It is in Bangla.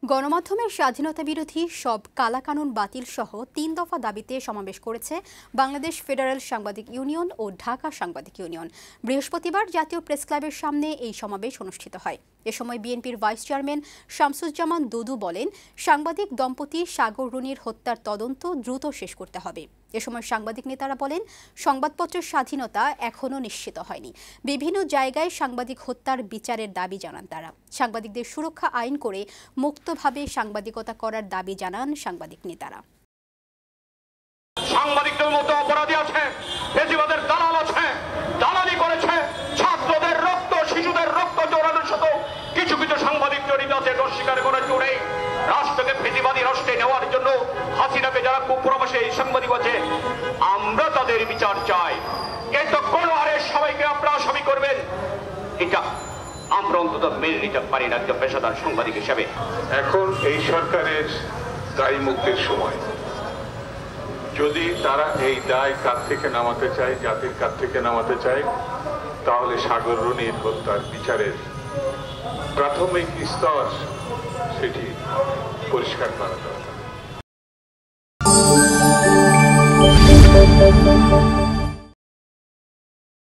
গণমাধ্যমের স্বাধীনতা বিরোধী সব কালাকানুন বাতিল সহ ৩ দফা দাবিতে সমাবেশ করেছে বাংলাদেশ ফেডারেল সাংবাদিক ইউনিয়ন ও ঢাকা সাংবাদিক ইউনিয়ন। বৃহস্পতিবার জাতীয় প্রেস ক্লাবের সামনে এই সমাবেশ অনুষ্ঠিত হয়। এ সময় বিএনপির ভাইস চেয়ারম্যান শামসুজ্জামান দুদু বলেন, সাংবাদিক দম্পতি সাগর রুনির হত্যার তদন্ত দ্রুত শেষ করতে হবে। এ সময় সাংবাদিক নেতারা বলেন, সংবাদপত্রের স্বাধীনতা এখনও নিশ্চিত হয়নি। বিভিন্ন জায়গায় সাংবাদিক হত্যার বিচারের দাবি জানান তারা। সাংবাদিকদের সুরক্ষা আইন করে মুক্তভাবে সাংবাদিকতা করার দাবি জানান সাংবাদিক নেতারা। সাংবাদিকদের মতো অপরাধী আছে, ফেসিবাদের দালাল আছে, দালালি করেছে, ছাত্রদের রক্ত, শিশুদের রক্ত জোড়ানোর সাথে কিছু কিছু সাংবাদিক জড়িত আছে। অস্বীকার করার জোরে রাষ্ট্রকে ফেসিবাদী রাষ্ট্রে নেওয়ার জন্য হাসিনাকে যারা কুপ্রবাসে এই সাংবাদিক আছে, আমরা তাদের বিচার চাই। কিন্তু কোন হারে সবাইকে আপনারা আসামি করবেন, এটা আমরা অন্তত মেনে নিতে পারি না একজন পেশাদার সাংবাদিক হিসেবে। এখন এই সরকারের দায়ী মুক্তির সময়। যদি তারা এই দায় কাঁধ থেকে নামাতে চায়, জাতির কাঁধ থেকে নামাতে চায়, তাহলে সাগর রুনির হত্যার বিচারের প্রাথমিক স্তর সেটি পরিষ্কার করা দরকার।